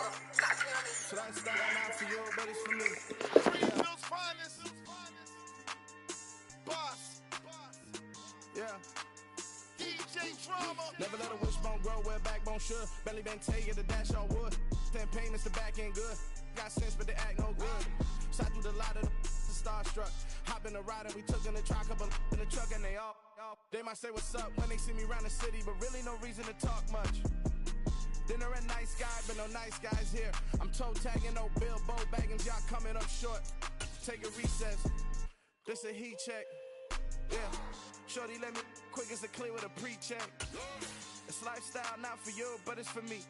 So that's that not for you, but it's for me. Greenville's finest. Boss. Yeah. DJ Drama. Never let a wishbone grow where backbone should. Belly been take it, the dash all wood. 10 payments, the back end good. Got sense, but they act no good. Shot through the lot of the starstruck. Hop in the ride and we took in the truck, couple in the truck, and they all. They might say what's up when they see me around the city, but really no reason to talk much. Dinner a nice guy, but no nice guys here. I'm toe tagging, no Bilbo Baggins, y'all coming up short. Take a recess. This a heat check. Yeah. Shorty let me quick as a clear with a pre-check. It's lifestyle, not for you, but it's for me.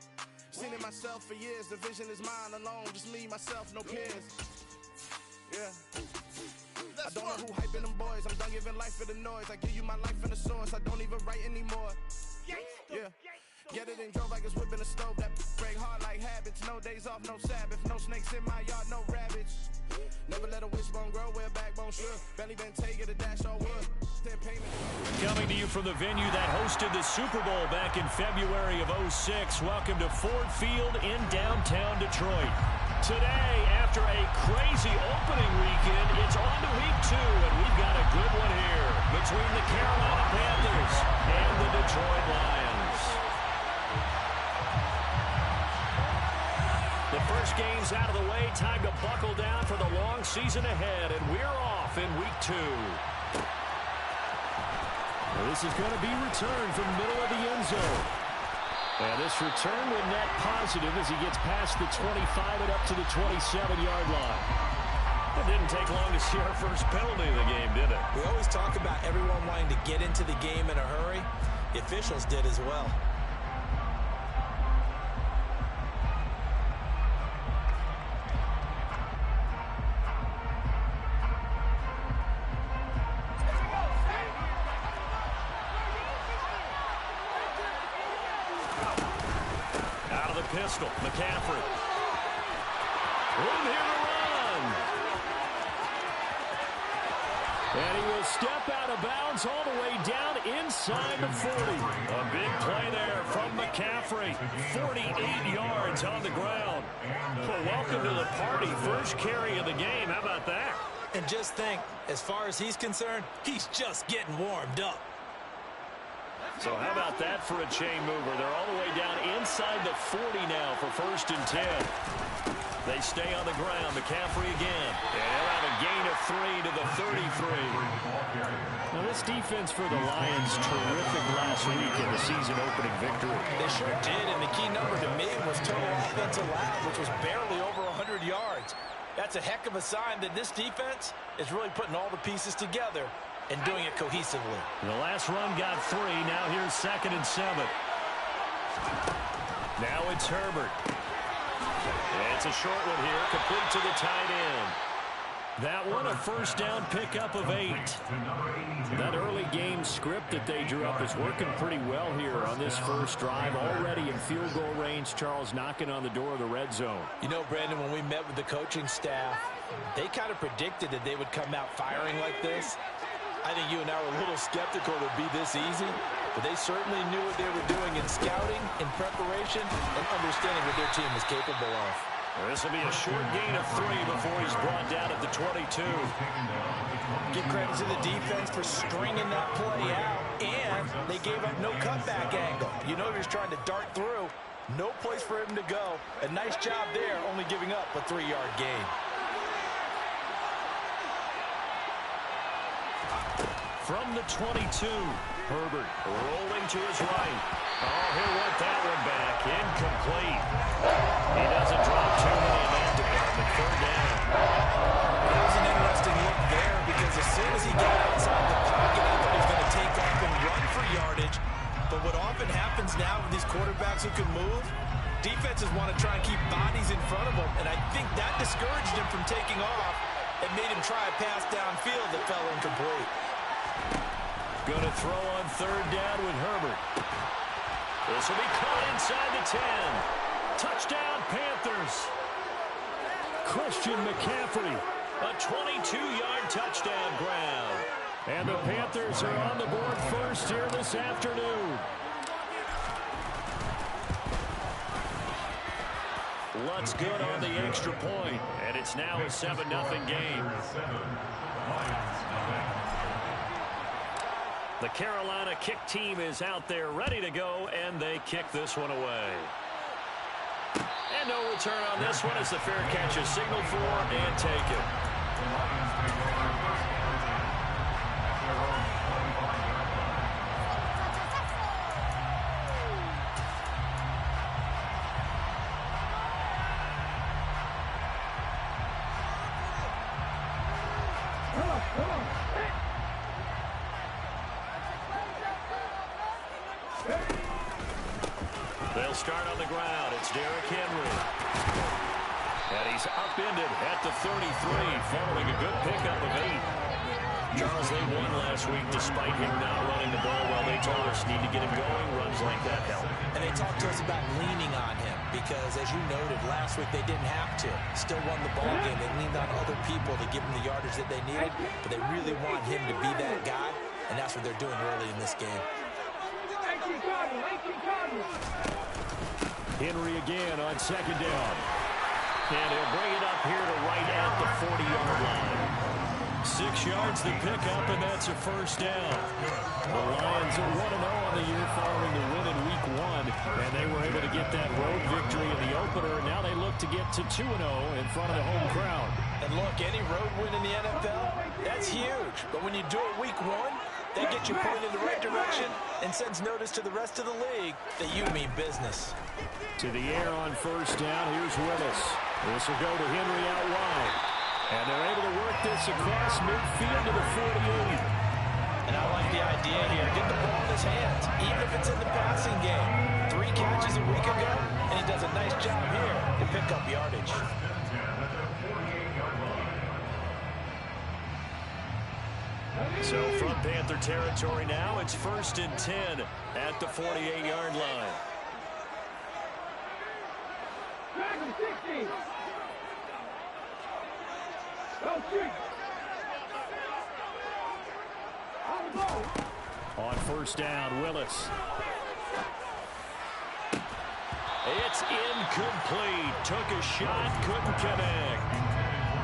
Seen it myself for years. The vision is mine alone. Just me, myself, no peers. Yeah. I don't know who hyping them boys. I'm done giving life for the noise. I give you my life in the source. I don't even write anymore. Yeah. Get it and drove like it's whipping a stove. That break hard like habits. No days off, no Sabbath. No snakes in my yard, no rabbits. Never let a wishbone grow where backbone should. Belly been take it, a dash all wood. 10 payment. Coming to you from the venue that hosted the Super Bowl back in February of '06. Welcome to Ford Field in downtown Detroit. Today, after a crazy opening weekend, it's on to week 2, and we've got a good one here between the Carolina Panthers and the Detroit Lions. The first game's out of the way. Time to buckle down for the long season ahead, and we're off in week 2. Well, this is going to be returned from the middle of the end zone. And this return will net positive as he gets past the 25 and up to the 27-yard line. It didn't take long to see our first penalty of the game, did it? We always talk about everyone wanting to get into the game in a hurry. The officials did as well. Pistol, McCaffrey. Room here to run. And he will step out of bounds all the way down inside the 40. A big play there from McCaffrey. 48 yards on the ground. Well, welcome to the party. First carry of the game. How about that? And just think, as far as he's concerned, he's just getting warmed up. So how about that for a chain mover? They're all the way down inside the 40 now for 1st and 10. They stay on the ground. McCaffrey again. And they'll have a gain of 3 to the 33. Now this defense for the Lions, terrific last week in the season-opening victory. They sure did, and the key number to me was total offense allowed, which was barely over 100 yards. That's a heck of a sign that this defense is really putting all the pieces together and doing it cohesively. The last run got 3. Now here's 2nd and 7. Now it's Herbert. It's a short one here, complete to the tight end. That one, a first down pickup of 8. That early game script that they drew up is working pretty well here on this first drive. Already in field goal range, Charles knocking on the door of the red zone. You know, Brandon, when we met with the coaching staff, they kind of predicted that they would come out firing like this. I think you and I were a little skeptical it would be this easy, but they certainly knew what they were doing in scouting, in preparation, and understanding what their team was capable of. This will be a short gain of 3 before he's brought down at the 22. Give credit to the defense for stringing that play out, and they gave up no cutback angle. You know he was trying to dart through. No place for him to go. A nice job there, only giving up a 3-yard gain. From the 22, Herbert rolling to his right. Oh, he'll want that one back. Incomplete. He doesn't drop too many in that department. 3rd down. That was an interesting look there because as soon as he got outside the pocket, I thought he was going to take off and run for yardage. But what often happens now with these quarterbacks who can move, defenses want to try and keep bodies in front of them. And I think that discouraged him from taking off and made him try a pass downfield that fell incomplete. Going to throw on 3rd down with Herbert. This will be caught inside the 10. Touchdown, Panthers. Christian McCaffrey, a 22-yard touchdown ground. And the Panthers are on the board first here this afternoon. Lutz good on the extra point, and it's now a 7-0 game. The Carolina kick team is out there ready to go, and they kick this one away. And no return on this one as the fair catch is signaled for and taken. They'll start on the ground. It's Derrick Henry. And he's upended at the 33, following a good pickup of 8. Charles, they won last week despite him not running the ball well. They told us need to get him going. Runs like that help. And they talked to us about leaning on him because, as you noted, last week they didn't have to. Still won the ball game. They leaned on other people to give them the yardage that they needed, but they really want him to be that guy, and that's what they're doing early in this game. Henry again on second down. And he'll bring it up here to right at the 40-yard line. 6 yards the pickup, and that's a first down. The Lions are 1-0 on the year following the win in Week 1, and they were able to get that road victory in the opener. Now they look to get to 2-0 in front of the home crowd. And look, any road win in the NFL, that's huge. But when you do it Week 1, that gets you pointed in the right direction and sends notice to the rest of the league that you mean business. To the air on first down. Here's Willis. This will go to Henry out wide. And they're able to work this across midfield to the 48. And I like the idea here. Get the ball in his hands, even if it's in the passing game. 3 catches a week ago, and he does a nice job here to pick up yardage. So from Panther territory now, it's 1st and 10 at the 48-yard line. On first down, Willis. It's incomplete. Took a shot, couldn't connect.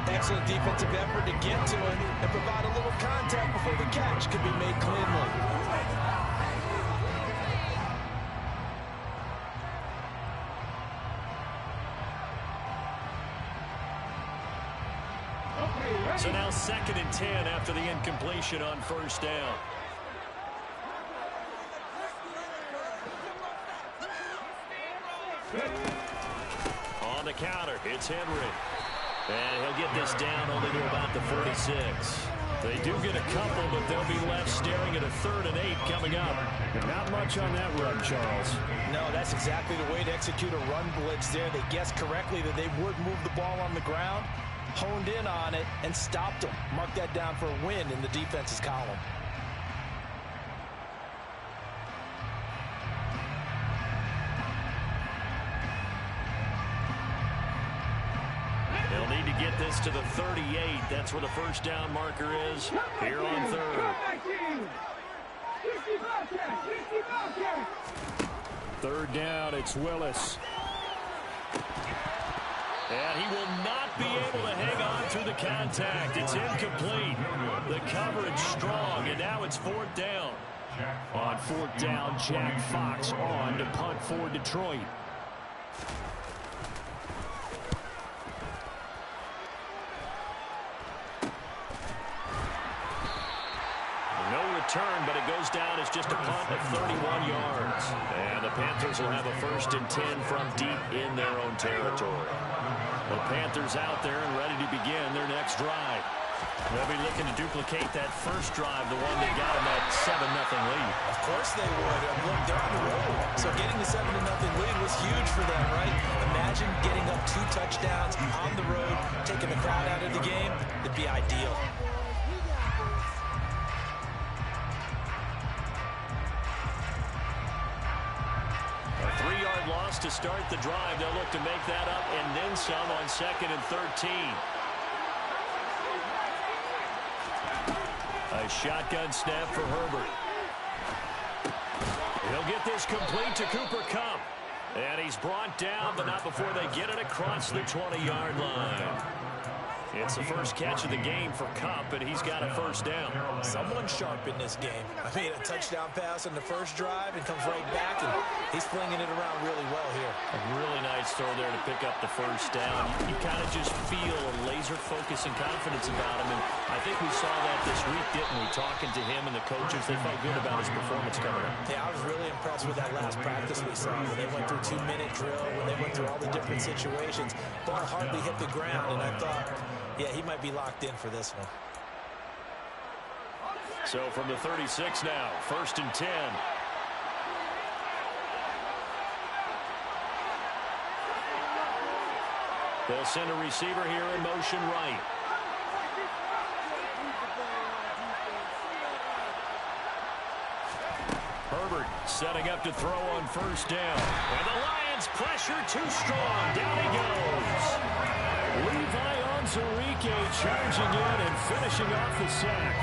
Excellent defensive effort to get to him and provide a little contact before the catch could be made cleanly. So now 2nd and 10 after the incompletion on first down. On the counter, it's Henry. And he'll get this down only to about the 46. They do get a couple, but they'll be left staring at a 3rd and 8 coming up. Not much on that run, Charles. No, that's exactly the way to execute a run blitz there. They guessed correctly that they would move the ball on the ground, honed in on it, and stopped them. Mark that down for a win in the defense's column. They'll need to get this to the 38. That's where the first down marker is here on 3rd. 3rd down, it's Willis. And he will not be able to hang on through the contact. It's incomplete. The coverage strong, and now it's 4th down. On 4th down, Jack Fox on to punt for Detroit. Return, but it goes down as just a punt of 31 yards. And the Panthers will have a 1st and 10 from deep in their own territory. The Panthers out there and ready to begin their next drive. They'll be looking to duplicate that first drive, the one that got them that 7-0 lead. Of course they would. Look, they're on the road. So getting the 7-0 lead was huge for them, right? Imagine getting up 2 touchdowns on the road, taking the crowd out of the game. It'd be ideal. To start the drive, they'll look to make that up and then some on 2nd and 13. A shotgun snap for Herbert. He'll get this complete to Cooper Kupp. And he's brought down, but not before they get it across the 20-yard line. It's the first catch of the game for Kupp, and he's got a first down. Someone sharp in this game. I mean, a touchdown pass on the first drive and comes right back, and he's flinging it around really well here. A really nice throw there to pick up the first down. You kind of just feel a laser focus and confidence about him, and I think we saw that this week, didn't we? Talking to him and the coaches, they felt good about his performance coming up. Yeah, I was really impressed with that last practice we saw when they went through 2-minute drill, when they went through all the different situations. Ball hardly hit the ground, and I thought, yeah, he might be locked in for this one. So from the 36 now, 1st and 10. They'll send a receiver here in motion right. Herbert setting up to throw on 1st down. And the Lions pressure too strong. Down he goes. Levi Onwuzurike charging in and finishing off the sack.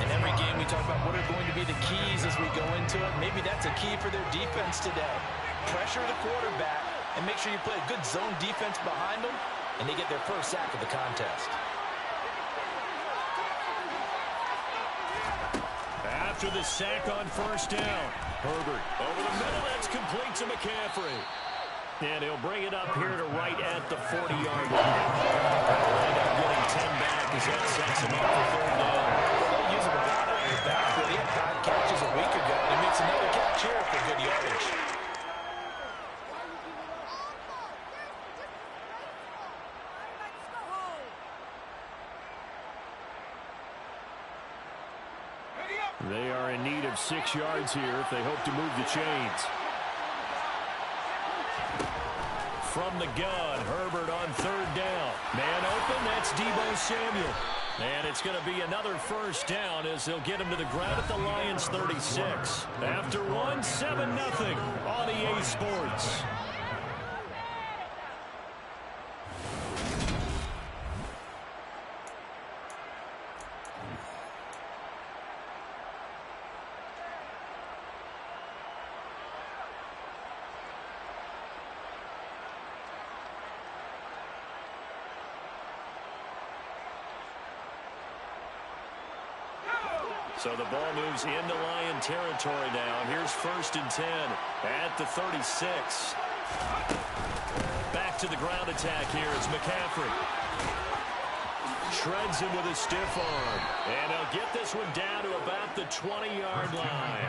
In every game we talk about what are going to be the keys as we go into it. Maybe that's a key for their defense today. Pressure the quarterback and make sure you play a good zone defense behind them, and they get their first sack of the contest. After the sack on 1st down, Herbert over the middle, that's complete to McCaffrey. And he'll bring it up here to right at the 40-yard line. They'll end up getting 10 back as that sets him up for 3rd down. They'll use him a lot out of his backfield. He had 5 catches a week ago, and he makes another catch here for good yardage. They are in need of 6 yards here if they hope to move the chains. From the gun, Herbert on 3rd down. Man open, that's Deebo Samuel. And it's going to be another first down as they'll get him to the ground at the Lions 36. After one, 7-0 on EA Sports. So the ball moves into Lion territory now. Here's 1st and 10 at the 36. Back to the ground attack here is McCaffrey. Shreds him with a stiff arm. And he'll get this one down to about the 20-yard line.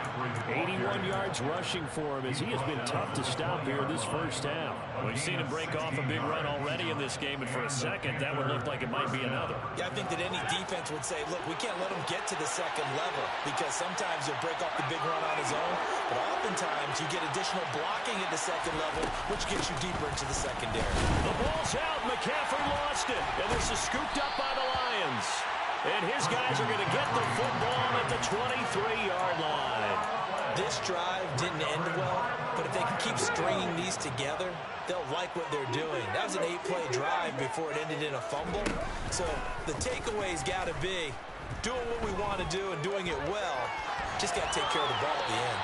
81 yards rushing for him as he has been tough to stop here this first half. We've seen him break off a big run already in this game, and for a second, that would look like it might be another. Yeah, I think that any defense would say, look, we can't let him get to the second level because sometimes he'll break off the big run on his own, but oftentimes you get additional blocking at the second level, which gets you deeper into the secondary. The ball's out. McCaffrey lost it, and this is scooped up by the Lions. And his guys are going to get the football at the 23-yard line. This drive didn't end well, but if they can keep stringing these together, they'll like what they're doing. That was an 8-play drive before it ended in a fumble. So the takeaway's got to be doing what we want to do and doing it well. Just got to take care of the ball at the end.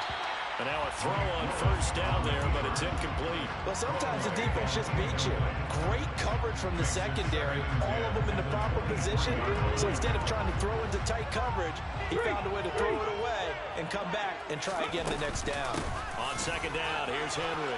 And now a throw on 1st down there, but it's incomplete. Well, sometimes the defense just beats you. Great coverage from the secondary, all of them in the proper position. So instead of trying to throw into tight coverage, he found a way to throw it away and come back and try again the next down. On 2nd down, here's Henry.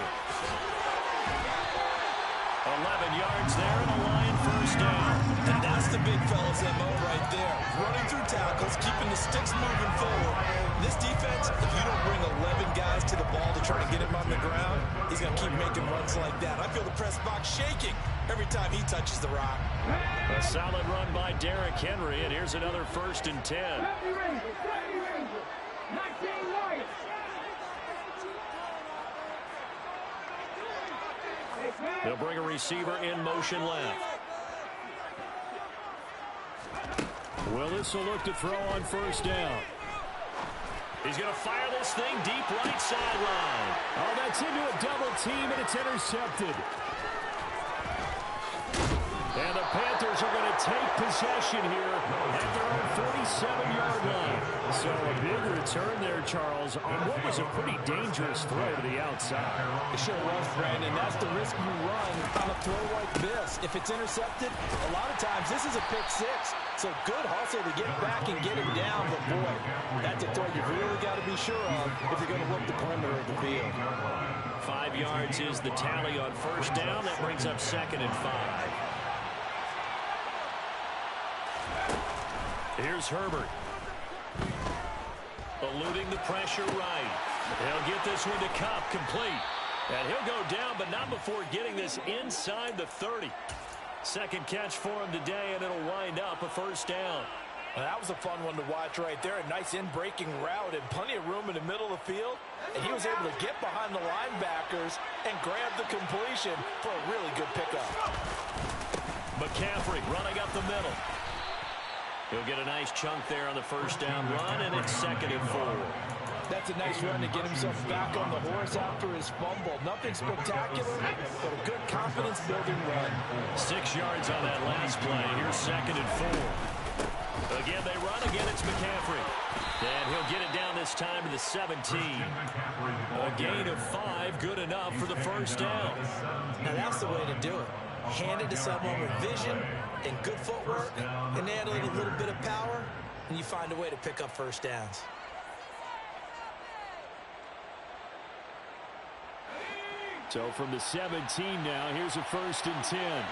11 yards there and a Lion first down. And that's the big fella's MO right there. Running through tackles, keeping the sticks moving forward. This defense, if you don't bring 11 guys to the ball to try to get him on the ground, he's going to keep making runs like that. I feel the press box shaking every time he touches the rock. A solid run by Derrick Henry, and here's another 1st and 10. They'll bring a receiver in motion left. Willis will look to throw on 1st down. He's going to fire this thing deep right sideline. Oh, that's into a double team, and it's intercepted. And the Panthers are going to take possession here at their own 47-yard line. So a big return there, Charles, on what was a pretty dangerous throw to the outside. It sure was, Brandon. That's the risk you run on a throw like this. If it's intercepted, a lot of times this is a pick six. So good hustle to get back and get him down. But, boy, that's a throw you've really got to be sure of if you're going to work the perimeter of the field. 5 yards is the tally on first down. That brings up 2nd and 5. Here's Herbert. Eluding the pressure right. He'll get this one to Kupp, complete. And he'll go down, but not before getting this inside the 30. Second catch for him today, and it'll wind up a first down. Well, that was a fun one to watch right there. A nice in-breaking route and plenty of room in the middle of the field. And he was able to get behind the linebackers and grab the completion for a really good pickup. McCaffrey running up the middle. He'll get a nice chunk there on the first down run, and it's 2nd and 4. That's a nice run to get himself back on the horse after his fumble. Nothing spectacular, but a good confidence-building run. 6 yards on that last play. Here's 2nd and 4. Again, they run. Again, it's McCaffrey. And he'll get it down this time to the 17. A gain of 5, good enough for the first down. Now, that's the way to do it. Hand it to someone with vision and good footwork, and add a little bit of power, and you find a way to pick up first downs. So from the 17 now, here's a 1st and 10.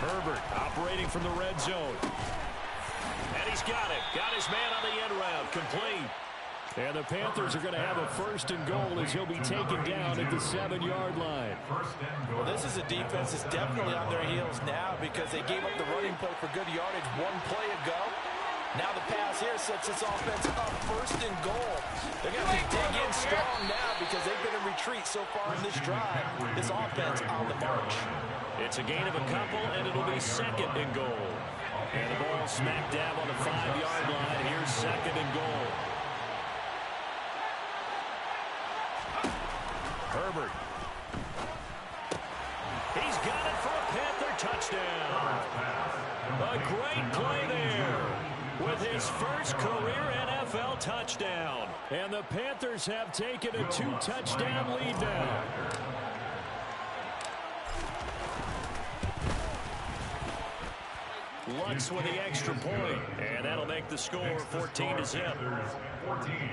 Herbert operating from the red zone. And he's got it. Got his man on the end route. Complete. And the Panthers are going to have a 1st and goal as he'll be taken down at the 7-yard line. Well, this is a defense that's definitely on their heels now because they gave up the running play for good yardage 1 play ago. Now the pass here sets this offense up 1st and goal. They're going to have to dig in strong now because they've been in retreat so far in this drive. This offense on the march. It's a gain of a couple, and it'll be 2nd and goal. And the ball smack dab on the 5-yard line. Here's 2nd and goal. Herbert. He's got it for a Panther touchdown. A great play there with his first career NFL touchdown. And the Panthers have taken a 2-touchdown lead now. Lutz with the extra point, and that'll make the score 14-0. 14,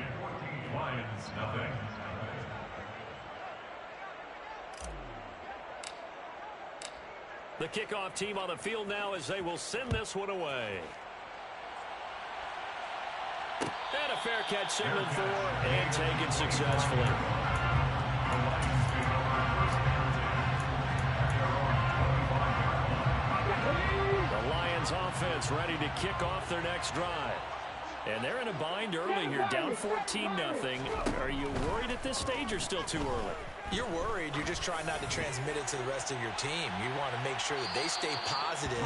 Lions nothing. The kickoff team on the field now as they will send this one away. And a fair catch signaled for and taken successfully. The Lions offense ready to kick off their next drive. And they're in a bind early here, down 14-0. Are you worried at this stage or still too early? You're worried. You're just trying not to transmit it to the rest of your team. You want to make sure that they stay positive,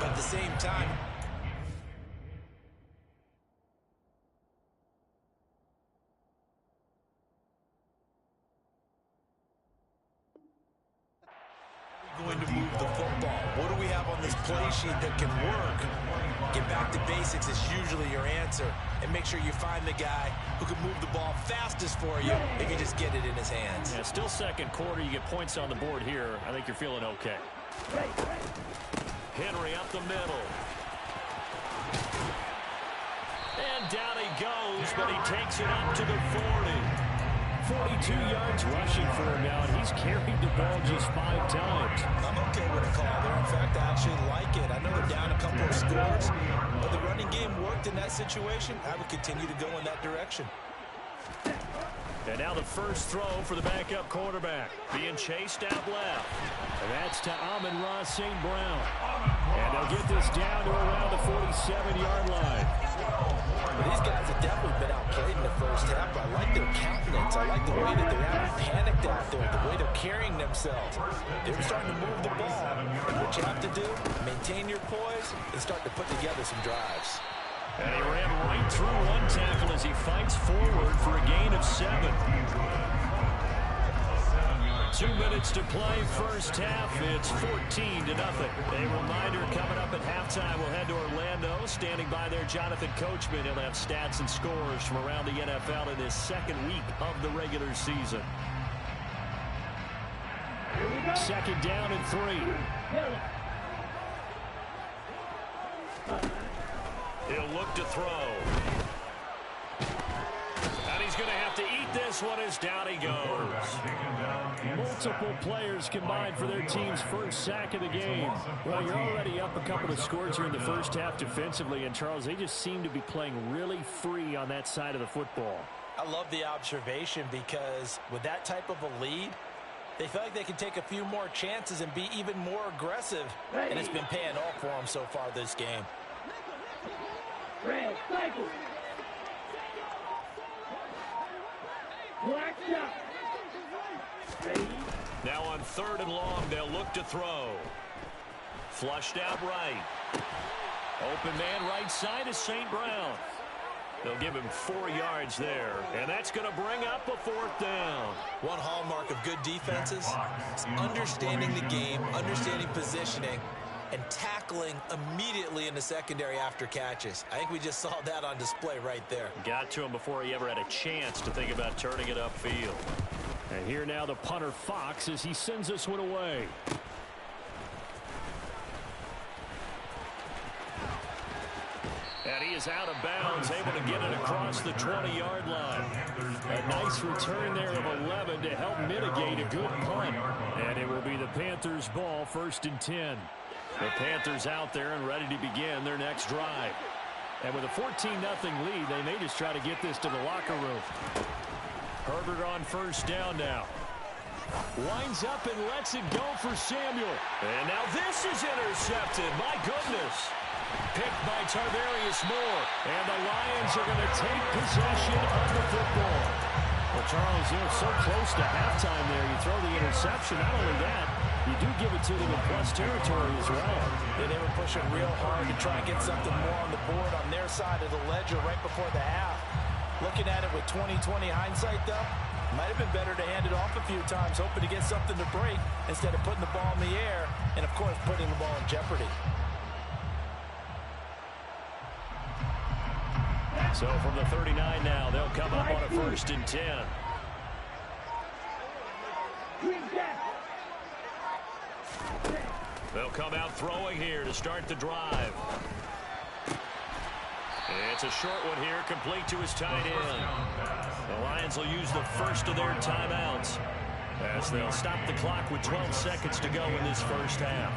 but at the same time, going to move the football. What do we have on this play sheet that can work? Get back to basics is usually your answer. And make sure you find the guy who can move the ball fastest for you if you just get it in his hands. Yeah, still second quarter. You get points on the board here. I think you're feeling okay. Henry up the middle. And down he goes, but he takes it up to the 40. 42 yards rushing for him now, and he's carried the ball just 5 times. I'm okay with the call there. In fact, I actually like it. I know they're down a couple of scores, but the running game worked in that situation. I would continue to go in that direction. And now the first throw for the backup quarterback. Being chased out left. And that's to Amon-Ra St. Brown. And they'll get this down to around the 47-yard line. Well, these guys have definitely been outplayed in the first half. I like their countenance. I like the way that they haven't panicked out there, the way they're carrying themselves. They're starting to move the ball. And what you have to do, maintain your poise and start to put together some drives. And he ran right through one tackle as he fights forward for a gain of 7. 2 minutes to play first half. It's 14-0. A reminder coming up at halftime. We'll head to Orlando. Standing by there, Jonathan Coachman. He'll have stats and scores from around the NFL in this second week of the regular season. Second down and 3. He'll look to throw. And he's going to have to eat this one as down he goes. Multiple players combined for their team's first sack of the game. Well, you're already up a couple of scores here in the first half defensively, and Charles, they just seem to be playing really free on that side of the football. I love the observation because with that type of a lead, they feel like they can take a few more chances and be even more aggressive, and it's been paying off for them so far this game. Now on 3rd and long, they'll look to throw. Flushed out right. Open man right side is St. Brown. They'll give him 4 yards there, and that's going to bring up a 4th down. One hallmark of good defenses is understanding the game, understanding positioning, and tackling immediately in the secondary after catches. I think we just saw that on display right there. Got to him before he ever had a chance to think about turning it upfield. And here now the punter Fox as he sends this one away. And he is out of bounds, able to get it across the 20-yard line. A nice return there of 11 to help mitigate a good punt. And it will be the Panthers' ball, 1st and 10. The Panthers out there and ready to begin their next drive. And with a 14-0 lead, they may just try to get this to the locker room. Herbert on 1st down now. Winds up and lets it go for Samuel. And now this is intercepted. My goodness. Picked by Tarvarius Moore. And the Lions are going to take possession of the football. Well, Charles, you're so close to halftime there. You throw the interception. Not only that, you do give it to them in plus territory as well. Yeah, they were pushing real hard to try and get something more on the board on their side of the ledger right before the half. Looking at it with 20/20 hindsight, though, might have been better to hand it off a few times, hoping to get something to break instead of putting the ball in the air and, of course, putting the ball in jeopardy. So from the 39 now, they'll come up on a 1st and 10. They'll come out throwing here to start the drive. It's a short one here, complete to his tight end. The Lions will use the first of their timeouts as they'll stop the clock with 12 seconds to go in this first half.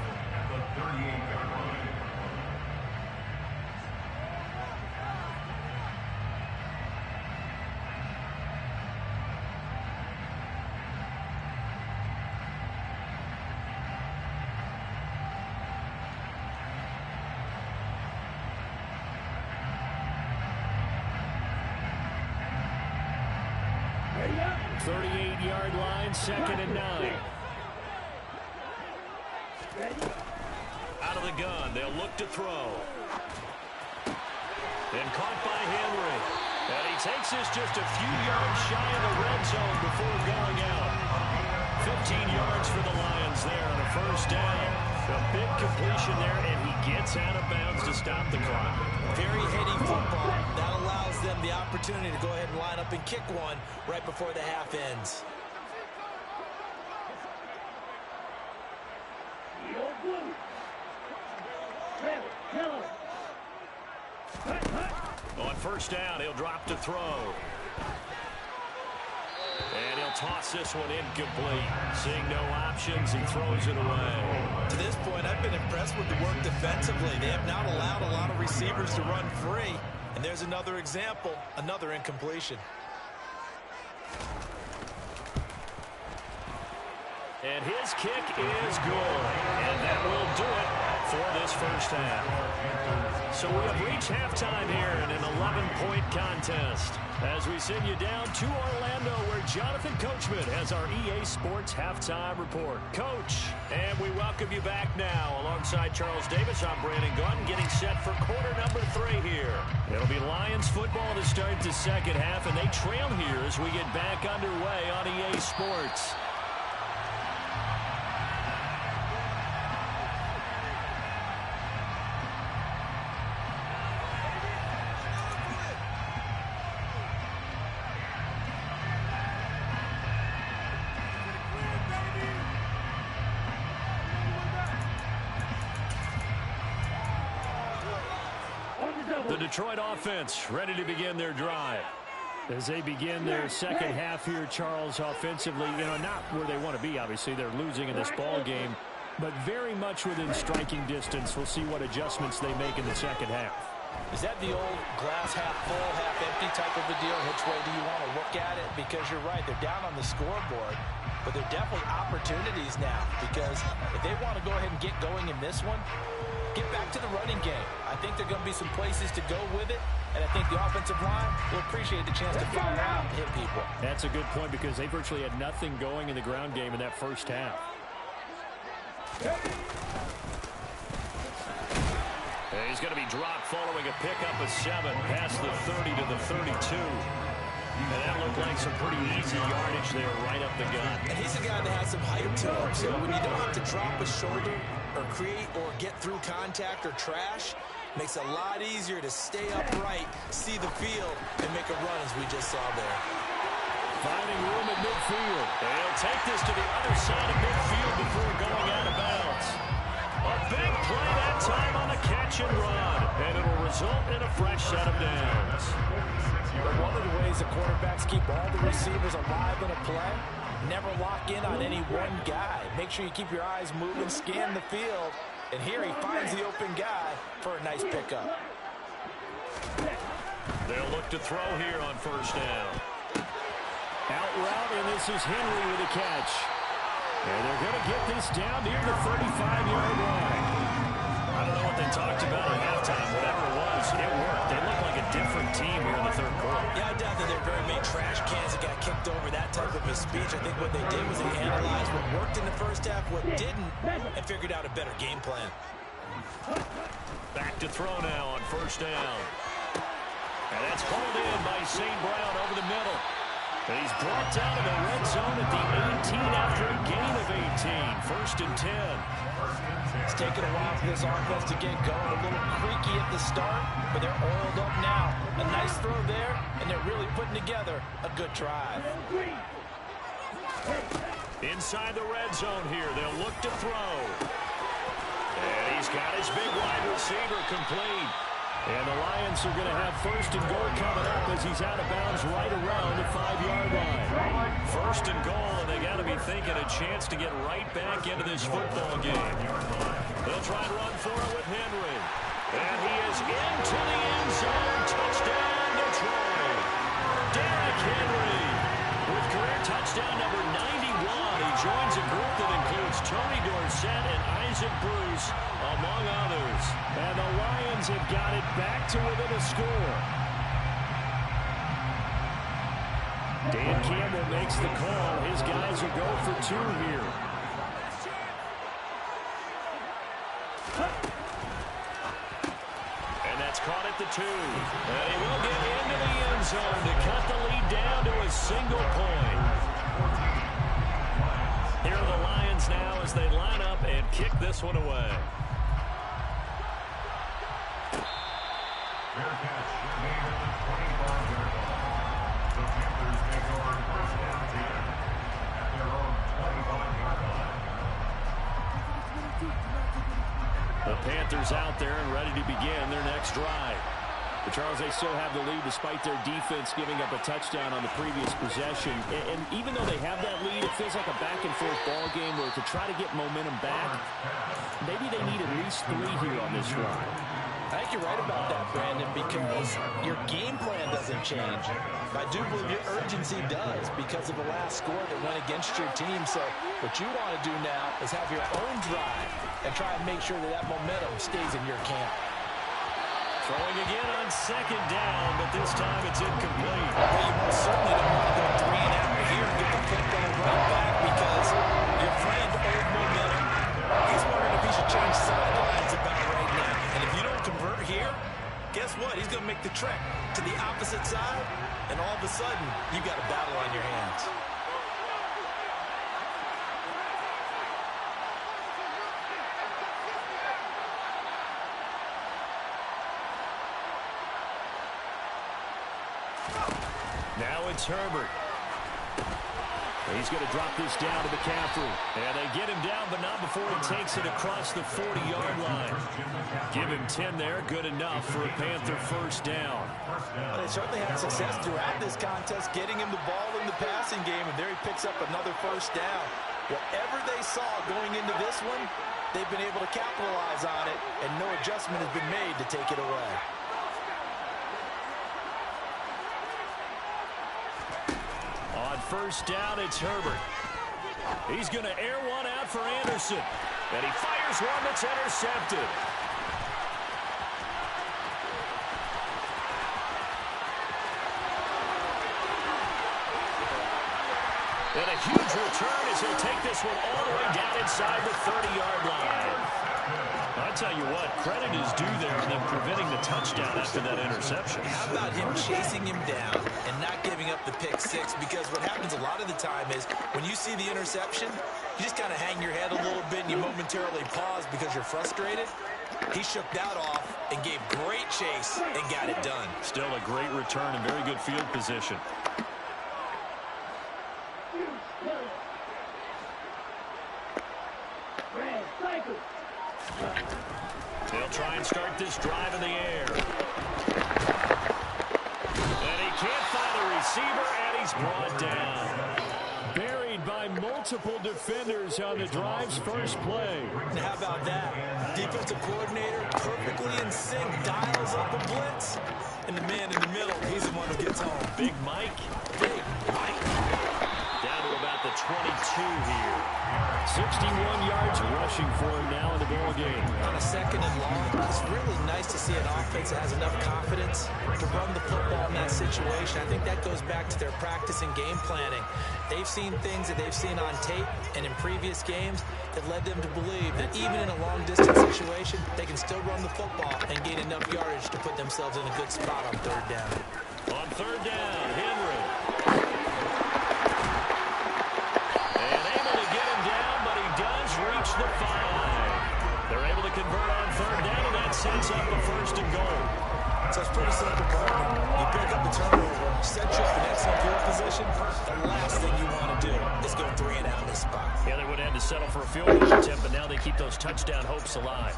Second and 9. Out of the gun, they'll look to throw. And caught by Henry. And he takes this just a few yards shy of the red zone before going out. 15 yards for the Lions there on a 1st down. A big completion there, and he gets out of bounds to stop the clock. Very heady football. That allows them the opportunity to go ahead and line up and kick one right before the half ends. On 1st down, he'll drop to throw. And he'll toss this one incomplete. Seeing no options, he throws it away. To this point, I've been impressed with the work defensively. They have not allowed a lot of receivers to run free. And there's another example, another incompletion. And his kick is good. And that will do it for this first half. So we have reached halftime here in an 11-point contest as we send you down to Orlando where Jonathan Coachman has our EA Sports Halftime Report. Coach, and we welcome you back now alongside Charles Davis. I'm Brandon Gunn getting set for quarter number 3 here. It'll be Lions football to start the second half, and they trail here as we get back underway on EA Sports. The Detroit offense ready to begin their drive. As they begin their second half here, Charles, offensively, not where they want to be, obviously. They're losing in this ball game, but very much within striking distance. We'll see what adjustments they make in the second half. Is that the old glass half full, half empty type of a deal? Which way do you want to look at it? Because you're right, they're down on the scoreboard, but they're definitely opportunities now, because if they want to go ahead and get going in this one, get back to the running game. I think there are going to be some places to go with it, and I think the offensive line will appreciate the chance to fire out and hit people. That's a good point, because they virtually had nothing going in the ground game in that first half. He's going to be dropped following a pickup of 7 past the 30 to the 32. And that looked like some pretty easy yardage there right up the gut. And he's a guy that has some height to him, so when you don't have to drop a shoulder or create or get through contact or trash, makes it a lot easier to stay upright, see the field, and make a run as we just saw there. Finding room at midfield. They'll take this to the other side of midfield before going out of bounds. A big play that time on the catch and run, and it'll result in a fresh set of downs. One of the ways the quarterbacks keep all the receivers alive in a play, never lock in on any one guy. Make sure you keep your eyes moving, scan the field, and here he finds the open guy for a nice pickup. They'll look to throw here on first down. Out route, and this is Henry with a catch. And they're going to get this down near the 35-yard line. I don't know what they talked about at halftime. Whatever it was, it worked. They look like a different team here in the third quarter. Yeah, I doubt that there are very many trash cans that got kicked over that type of a speech. I think what they did was they analyzed what worked in the first half, what didn't, and figured out a better game plan. Back to throw now on first down. And that's pulled in by St. Brown over the middle. And he's brought down in the red zone at the 18 after a gain of 18. First and 10. It's taken a while for this offense to get going. A little creaky at the start, but they're oiled up now. A nice throw there, and they're really putting together a good drive. Inside the red zone here, they'll look to throw. And he's got his big wide receiver complete. And the Lions are going to have first and goal coming up as he's out of bounds right around the 5-yard line. First and goal, and they got to be thinking a chance to get right back into this football game. They'll try and run for it with Henry. And he is into the end zone. Touchdown, Detroit. Derrick Henry with career touchdown number 91. He joins a group that includes Tony Dorsett and Isaac Bruce, among others. And the Lions have got it back to within a score. Dan Campbell makes the call. His guys will go for 2 here. And that's caught at the 2. And he will get into the end zone to cut the lead down to a single point. Here are the Lions now as they line up and kick this one away. Fair catch made at the 25-yard line. The Panthers take over first and 10 at their own 25-yard line. The Panthers out there and ready to begin their next drive. But Charles, they still have the lead despite their defense giving up a touchdown on the previous possession. And even though they have that lead, it feels like a back-and-forth ball game where to try to get momentum back, maybe they need at least 3 here on this drive. I think you're right about that, Brandon, because your game plan doesn't change. I do believe your urgency does because of the last score that went against your team. So what you want to do now is have your own drive and try and make sure that that momentum stays in your camp. Throwing again on second down, but this time it's incomplete. Well, you most certainly don't want to go 3 and out here and get the football right back because your friend, old momentum, he's wondering if he should change sidelines about right now. And if you don't convert here, guess what? He's going to make the trek to the opposite side, and all of a sudden, you've got a battle on your hands. Now it's Herbert. He's going to drop this down to McCaffrey. And they get him down, but not before he takes it across the 40-yard line. Give him 10 there. Good enough for a Panther first down. Well, they certainly had success throughout this contest, getting him the ball in the passing game, and there he picks up another first down. Whatever they saw going into this one, they've been able to capitalize on it, and no adjustment has been made to take it away. On first down, it's Herbert. He's going to air one out for Anderson. And he fires one that's intercepted. And a huge return as he'll take this one all the way down inside the 30-yard line. I'll tell you what, credit is due there in them preventing the touchdown after that interception. How about him chasing him down and not giving up the pick six? Because what happens a lot of the time is when you see the interception, you just kind of hang your head a little bit and you momentarily pause because you're frustrated. He shook that off and gave great chase and got it done. Still a great return and very good field position. They'll try and start this drive in the air. And he can't find a receiver, and he's brought down. Buried by multiple defenders on the drive's first play. Now how about that? Defensive coordinator perfectly in sync, dials up a blitz. And the man in the middle, he's the one who gets home. Big Mike. Big Mike. Down to about the 22 here. 61 yards rushing for him now in the ball game. On a second and long, it's really nice to see an offense that has enough confidence to run the football in that situation. I think that goes back to their practice and game planning. They've seen things that they've seen on tape and in previous games that led them to believe that even in a long-distance situation, they can still run the football and gain enough yardage to put themselves in a good spot on third down. On third down, Henry. Reach the 5. They're able to convert on third down, and that sets up a first and goal. So it's pretty simple, partner. You pick up the turnover, set you up in excellent field position. The last thing you want to do is go 3 and out in this spot. Yeah, they would have had to settle for a field goal attempt, but now they keep those touchdown hopes alive.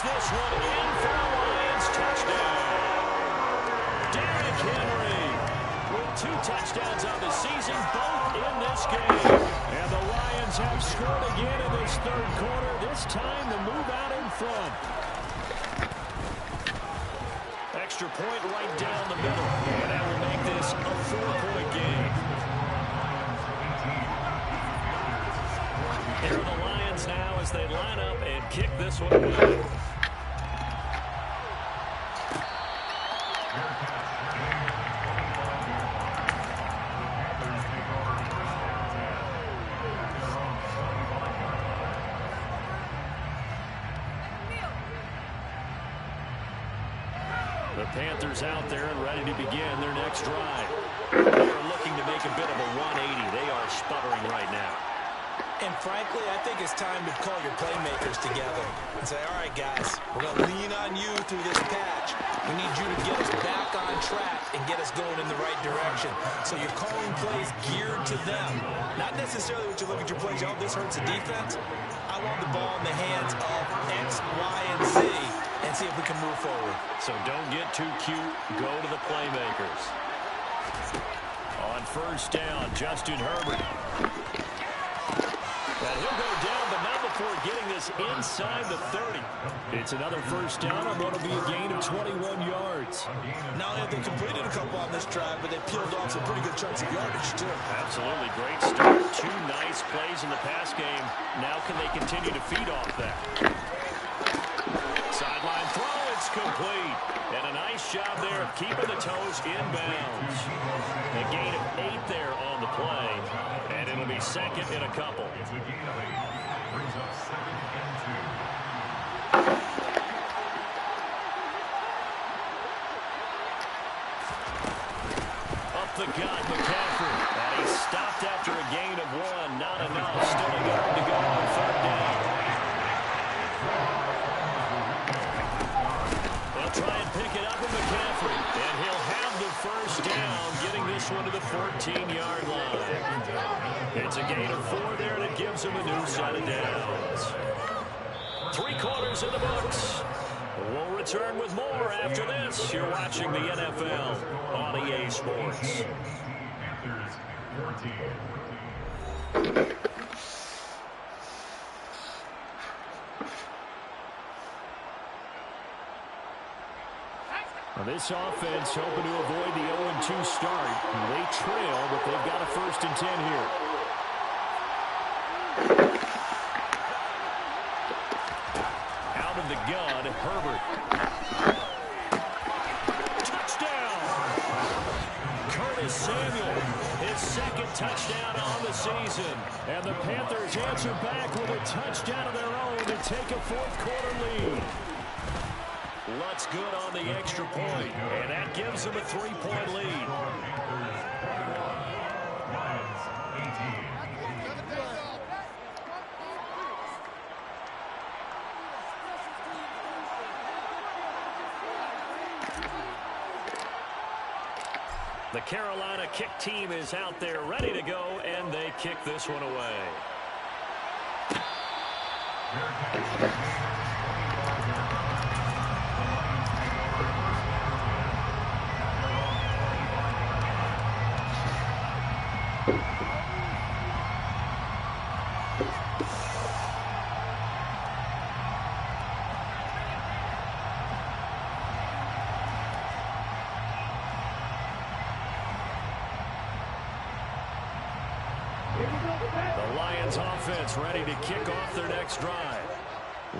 This one in for a Lions touchdown. Derrick Henry with 2 touchdowns on the season, both in this game. And the Lions have scored again in this third quarter, this time to move out in front. Extra point right down the middle. And that will make this a 4-point game. Here are the Lions now as they line up and kick this one away. The Panthers out there and ready to begin their next drive. They are looking to make a bit of a 180. They are sputtering right now. And frankly, I think it's time to call your playmakers together and say, all right, guys, we're going to lean on you through this patch. We need you to get us back on track and get us going in the right direction. So you're calling plays geared to them. Not necessarily what you look at your plays, oh, this hurts the defense. I want the ball in the hands of X, Y, and Z and see if we can move forward. So don't get too cute. Go to the playmakers. On first down, Justin Herbert. And he'll go down, but not before getting this inside the 30. It's another first down on what will be a gain of 21 yards. Not only have they completed a couple on this drive, but they peeled off some pretty good chunks of yardage, too. Absolutely. Great start. 2 nice plays in the pass game. Now can they continue to feed off that? Sideline throw, it's complete. And a nice job there of keeping the toes in bounds. A gain of 8 there on the play. And it'll be second in a couple. Up the gut, McCaffrey. And he stopped after a gain of 1. Not enough. one to the 14-yard line. It's a gain of 4 there, and it gives them a new set of downs. 3 quarters in the books. We'll return with more after this. You're watching the NFL on EA Sports. Now this offense hoping to avoid the 0-2 start. They trail, but they've got a 1st and 10 here. Out of the gun, Herbert. Touchdown! Curtis Samuel, his 2nd touchdown on the season. And the Panthers answer back with a touchdown of their own to take a 4th quarter lead. Lutz good on the extra point, and that gives them a 3-point lead. The Carolina kick team is out there ready to go, and they kick this one away. Offense ready to kick off their next drive.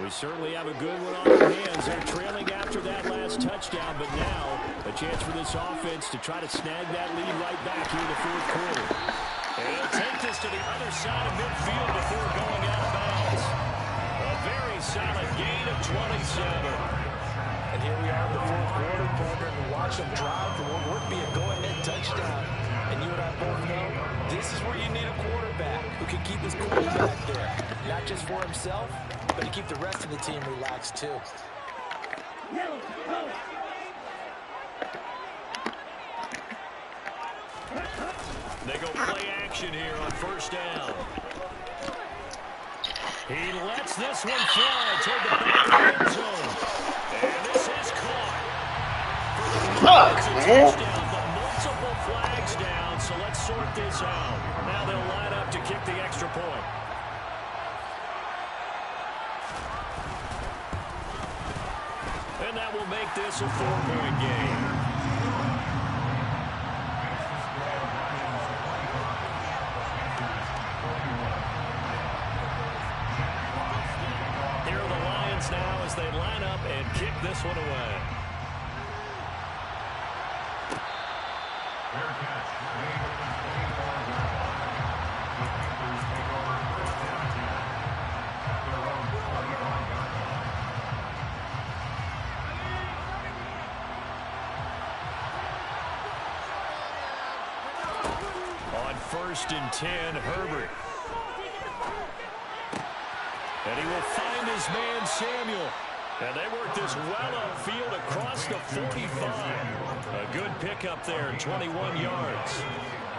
We certainly have a good one on our hands. They're trailing after that last touchdown, but now a chance for this offense to try to snag that lead right back here in the 4th quarter. And he'll take this to the other side of midfield before going out of bounds. A very solid gain of 27. And here we are in the 4th quarter, partner, and watch them drive for what would be a go-ahead touchdown. And you and I both know this is where you need a quarterback who can keep his quarterback there. Not just for himself, but to keep the rest of the team relaxed too. They go play action here on 1st down. He lets this one fly toward the back of the end zone. And this is caught. It's a touchdown, but multiple flags down, so let's sort this out. Now they'll line up to kick the extra point. And that will make this a 4-point game. Now as they line up and kick this one away. On 1st and 10, Herbert. And he will find his man, Samuel. And they work this well upfield across the 45. A good pickup there, 21 yards.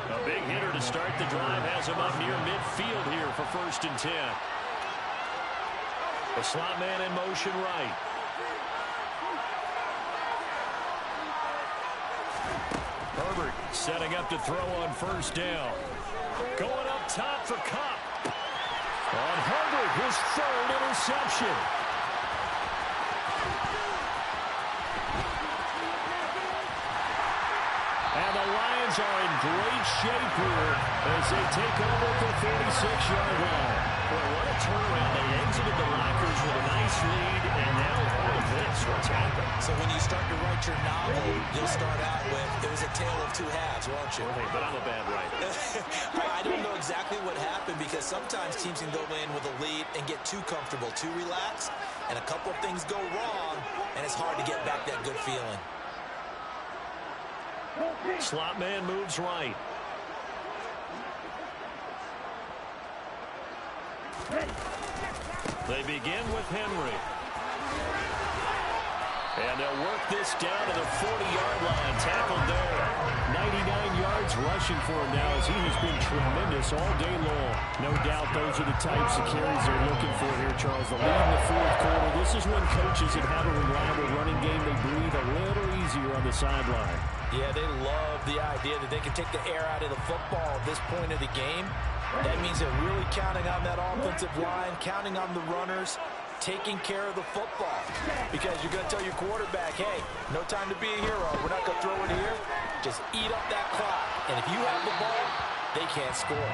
A big hitter to start the drive has him up near midfield here for 1st and 10. The slot man in motion right. Herbert setting up to throw on 1st down. Going up top for Kupp. On Herbert, his 3rd interception. And the Lions are in great shape here as they take over at the 46-yard line. Boy, what a turnaround. They exited the lockers with a nice lead, and now all of this, what's happened? So when you start to write your novel, you'll start out with, it was a tale of 2 halves, won't you? But I'm a bad writer. I don't know exactly what happened because sometimes teams can go in with a lead and get too comfortable, too relaxed, and a couple of things go wrong, and it's hard to get back that good feeling. Slot man moves right. They begin with Henry. And they'll work this down to the 40-yard line. Tackled there. 99 yards rushing for him now as he has been tremendous all day long. No doubt those are the types of carries they're looking for here, Charles. The lead in the fourth quarter. This is when coaches that have a reliable running game, they breathe a little easier on the sideline. Yeah, they love the idea that they can take the air out of the football at this point of the game. That means they're really counting on that offensive line, counting on the runners, taking care of the football. Because you're going to tell your quarterback, hey, no time to be a hero. We're not going to throw it here. Just eat up that clock. And if you have the ball, they can't score.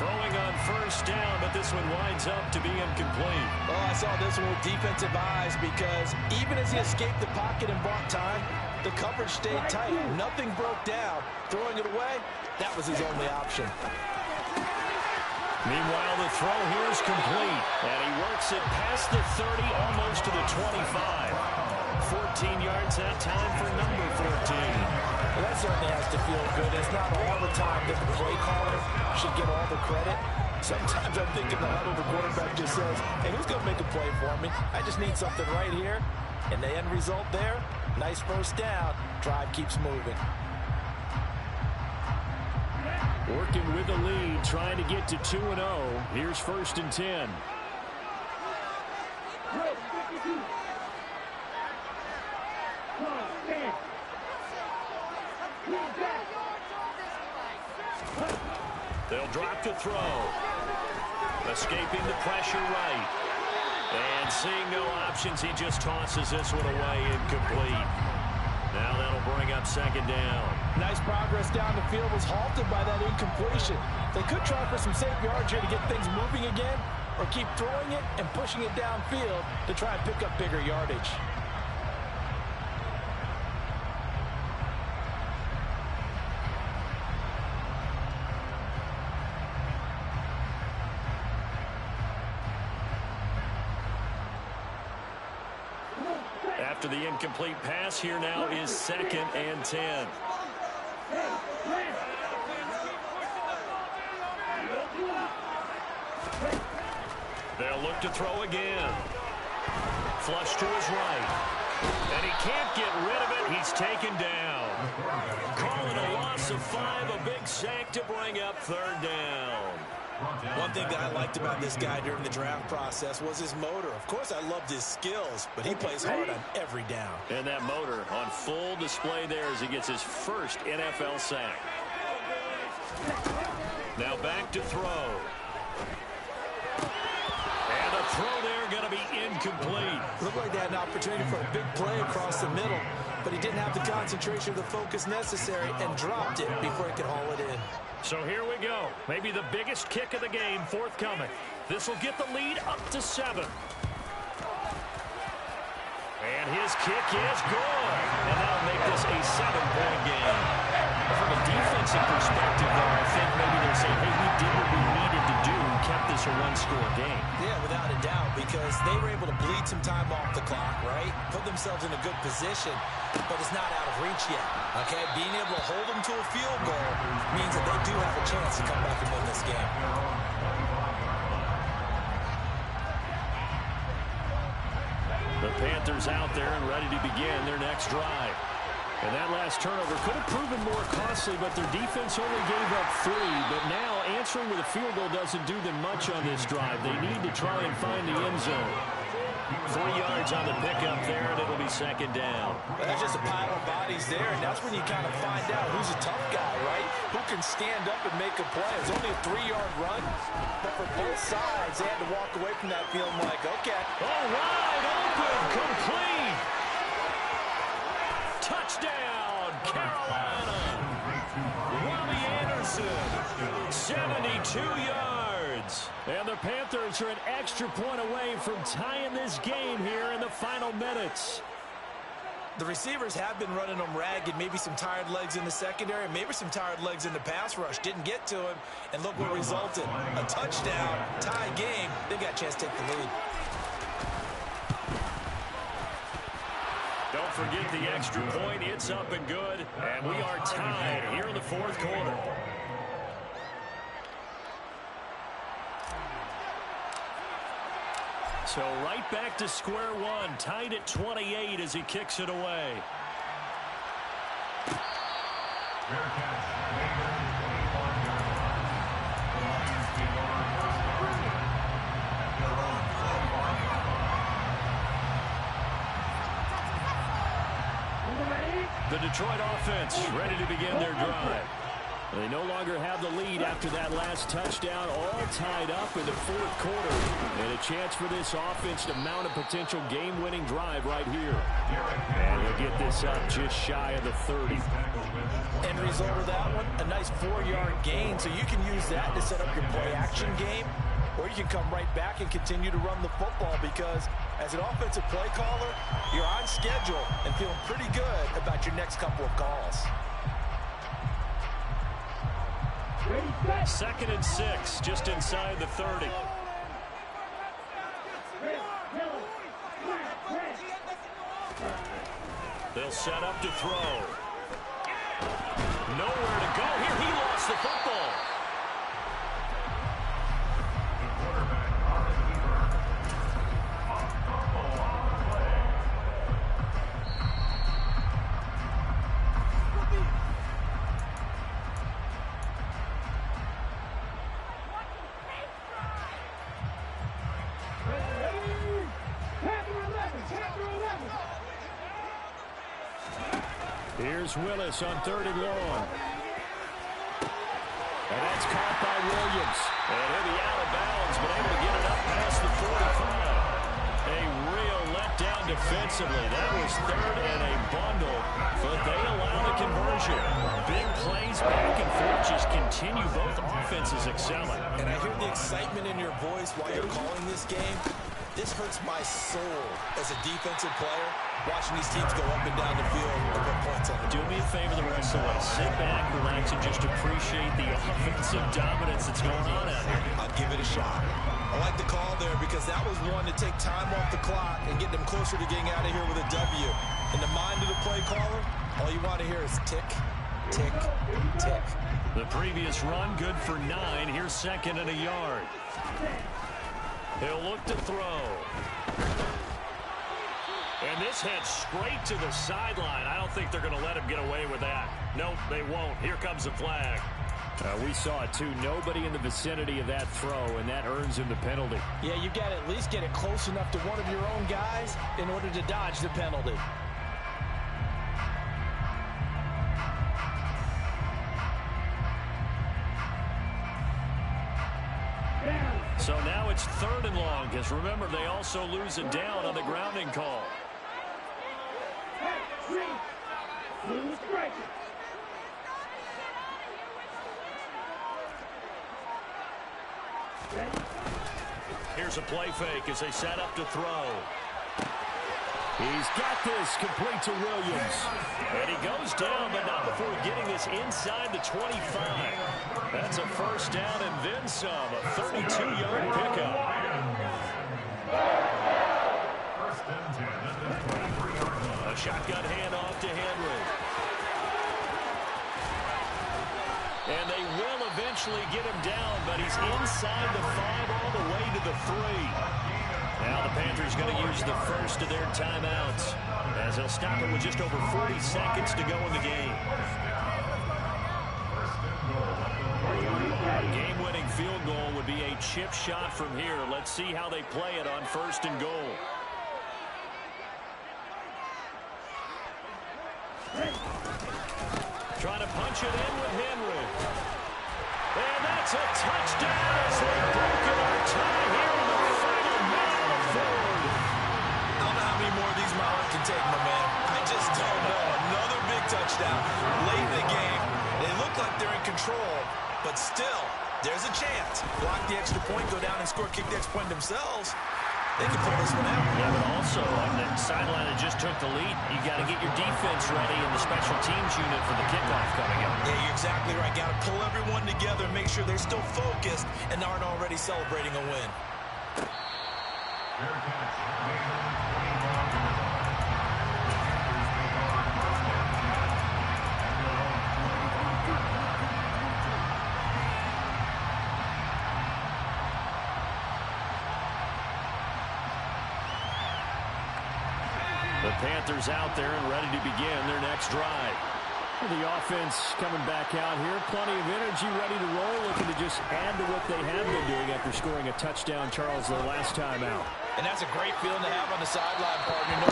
Throwing on first down, but this one winds up to be incomplete. Oh, I saw this one with defensive eyes because even as he escaped the pocket and bought time, the coverage stayed tight. Nothing broke down. Throwing it away, that was his only option. Meanwhile, the throw here is complete, and he works it past the 30, almost to the 25. 14 yards that time for number 14. Well, that certainly has to feel good. It's not all the time that the play caller should get all the credit. Sometimes I'm thinking the huddle, the quarterback just says, hey, who's going to make a play for me? I just need something right here. And the end result there, nice first down. Drive keeps moving. Working with the lead, trying to get to 2-0. Here's 1st and 10. They'll drop the throw. Escaping the pressure right. And seeing no options, he just tosses this one away, incomplete. Now that'll bring up 2nd down. Nice progress down the field was halted by that incompletion. They could try for some safe yards here to get things moving again, or keep throwing it and pushing it downfield to try and pick up bigger yardage. After the incomplete pass, here now is 2nd and 10. They'll look to throw again. Flush to his right. And he can't get rid of it. He's taken down. Calling a loss of 5, a big sack to bring up 3rd down. One thing that I liked about this guy during the draft process was his motor. Of course, I loved his skills, but he plays hard on every down. And that motor on full display there as he gets his first NFL sack. Now back to throw. And a throw there going to be incomplete. Looked like they had an opportunity for a big play across the middle, but he didn't have the concentration or the focus necessary and dropped it before he could haul it in. So here we go. Maybe the biggest kick of the game forthcoming. This will get the lead up to 7. And his kick is good. And that'll make this a 7-point game. From a defensive perspective, though, I think maybe they're saying, hey, we did what we needed to do, kept this a 1-score game. Yeah, without a doubt, because they were able to bleed some time off the clock, right? Put themselves in a good position, but it's not out of reach yet, okay? Being able to hold them to a field goal means that they do have a chance to come back and win this game. The Panthers out there and ready to begin their next drive. And that last turnover could have proven more costly, but their defense only gave up 3. But now answering with a field goal doesn't do them much on this drive. They need to try and find the end zone. 3 yards on the pickup there, and it'll be 2nd down. That's just a pile of bodies there, and that's when you kind of find out who's a tough guy, right? Who can stand up and make a play. It was only a 3-yard run, but for both sides, they had to walk away from that feeling like, okay. Oh, wide open, complete. Touchdown, Carolina. Robbie Anderson, 72 yards. And the Panthers are an extra point away from tying this game here in the final minutes. The receivers have been running them ragged. Maybe some tired legs in the secondary, maybe some tired legs in the pass rush. Didn't get to him, and look what resulted. A touchdown, tie game. They got a chance to take the lead. Don't forget the extra point. It's up and good. And we are tied here in the 4th quarter. So right back to square one, tied at 28 as he kicks it away. The Detroit offense ready to begin their drive. They no longer have the lead after that last touchdown, all tied up in the fourth quarter. And a chance for this offense to mount a potential game-winning drive right here. And he'll get this up just shy of the 30. End result of that one, a nice 4-yard gain. So you can use that to set up your play-action game, or you can come right back and continue to run the football because as an offensive play caller, you're on schedule and feeling pretty good about your next couple of calls. 2nd and 6, just inside the 30. They'll set up to throw. Nowhere to go here. He lost the football. Here's Willis on 3rd and long. And that's caught by Williams. And he'll be out of bounds, but able to get it up past the 45. A real letdown defensively. That was 3rd and a bundle, but they allow the conversion. Big plays back and forth just continue. Both offenses excelling. And I hear the excitement in your voice while you're calling this game. This hurts my soul as a defensive player, watching these teams go up and down the field and put points on the Do me a favor the rest of the way. Sit back, relax, and just appreciate the offensive dominance that's going on out here. I'll give it a shot. I like the call there because that was one to take time off the clock and get them closer to getting out of here with a W. In the mind of the play caller, all you want to hear is tick, tick, tick. The previous run, good for 9. Here's 2nd and a yard. He'll look to throw. And this heads straight to the sideline. I don't think they're going to let him get away with that. Nope, they won't. Here comes the flag. We saw it, too. Nobody in the vicinity of that throw, and that earns him the penalty. Yeah, you got to at least get it close enough to one of your own guys in order to dodge the penalty. So now it's 3rd and long, because remember, they also lose it down on the grounding call. Here's a play fake as they set up to throw. He's got this complete to Williams. And he goes down, but not before getting this inside the 25. That's a 1st down and then some. A 32-yard pickup. A shotgun handoff to Henry. And they will eventually get him down, but he's inside the 5 all the way to the 3. Now the Panthers going to use the first of their timeouts as they'll stop it with just over 40 seconds to go in the game. A game-winning field goal would be a chip shot from here. Let's see how they play it on 1st and goal. Trying to punch it in with Henry. And that's a touchdown as they've broken our tie here in the final minute of the 4th. I don't know how many more of these Mahomes can take, my man. I just don't know. Another big touchdown late in the game. They look like they're in control, but still, there's a chance. Block the extra point, go down and score, kick the extra point themselves. They can pull this one out. Yeah, but also on the sideline that just took the lead, you got to get your defense ready in the special teams unit for the kickoff coming up. Yeah, you're exactly right. Got to pull everyone together and make sure they're still focused and aren't already celebrating a win. The Panthers out there and ready to begin their next drive. The offense coming back out here. Plenty of energy, ready to roll, looking to just add to what they have been doing after scoring a touchdown, Charles, their last time out. And that's a great feeling to have on the sideline, partner.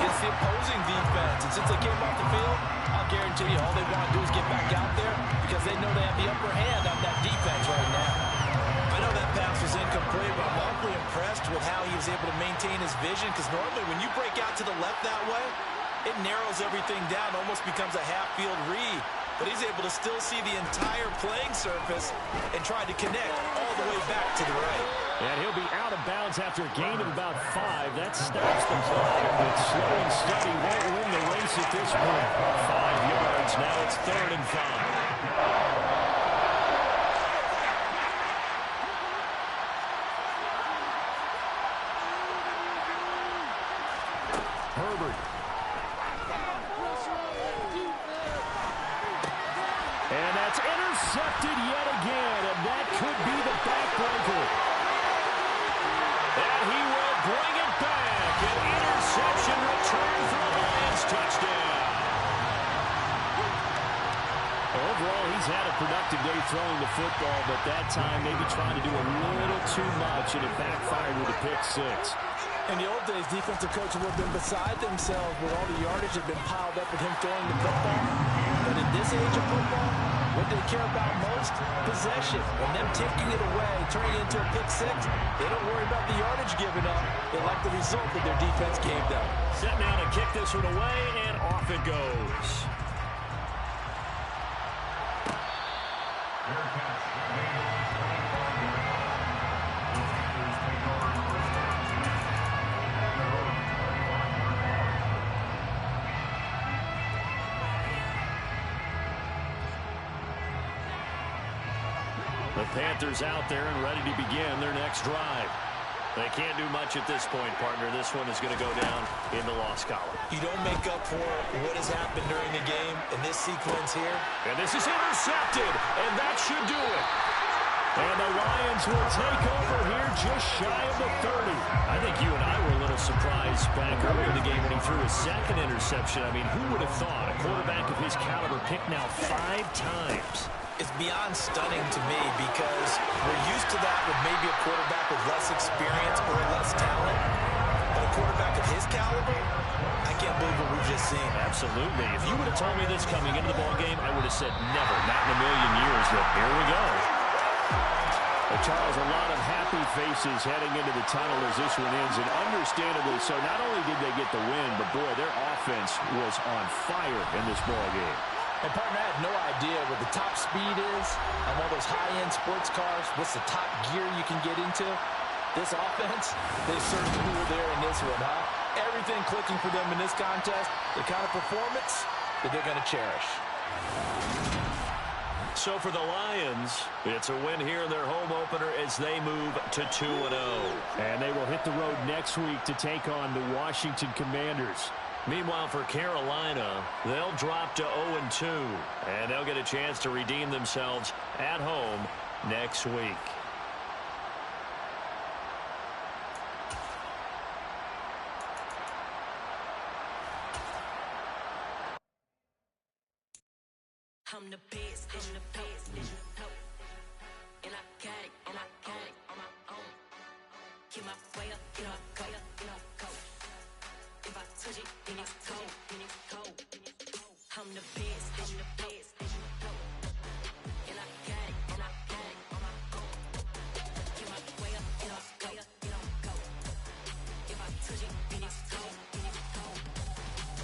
Against the opposing defense. And since they came off the field, I'll guarantee you all they want to do is get back out there because they know they have the upper hand on that defense right now. I know that pass was incomplete, but I'm awfully impressed with how he was able to maintain his vision because normally when you break out to the left that way, it narrows everything down, almost becomes a half-field read. But he's able to still see the entire playing surface and try to connect all the way back to the right. And he'll be out of bounds after a gain of about 5. That stops the clock. But slow and steady won't win the race at this point. 5 yards. Now it's 3rd and 5. Herbert. And that's intercepted yet again, and that could be the backbreaker. And he will bring it back. An interception return for a Lions touchdown. Overall, he's had a productive day throwing the football, but that time maybe trying to do a little too much, and it backfired with a pick 6. In the old days, defensive coaches would have been beside themselves with all the yardage that had been piled up with him throwing the football. But in this age of football, what they care about most, possession. And them taking it away, turning it into a pick 6, they don't worry about the yardage given up. They like the result that their defense gave them. Set now to kick this one away, and off it goes. The Panthers out there and ready to begin their next drive. They can't do much at this point, partner. This one is going to go down in the loss column. You don't make up for what has happened during the game in this sequence here. And this is intercepted, and that should do it. And the Lions will take over here just shy of the 30. I think you and I were a little surprised back earlier in the game when he threw his second interception. I mean, who would have thought a quarterback of his caliber picked now 5 times? It's beyond stunning to me because we're used to that with maybe a quarterback with less experience or less talent. But a quarterback of his caliber, I can't believe what we've just seen. Absolutely. If you would have told me this coming into the ballgame, I would have said never, not in a million years. But here we go. Well, Charles, a lot of happy faces heading into the tunnel as this one ends, and understandably so. Not only did they get the win, but boy, their offense was on fire in this ballgame. And partner, I had no idea what the top speed is on one of those high-end sports cars. What's the top gear you can get into? This offense, they certainly were there in this one, huh? Everything clicking for them in this contest, the kind of performance that they're going to cherish. So for the Lions, it's a win here in their home opener as they move to 2-0. And they will hit the road next week to take on the Washington Commanders. Meanwhile, for Carolina, they'll drop to 0-2, and they'll get a chance to redeem themselves at home next week. I'm the best, I'm the best.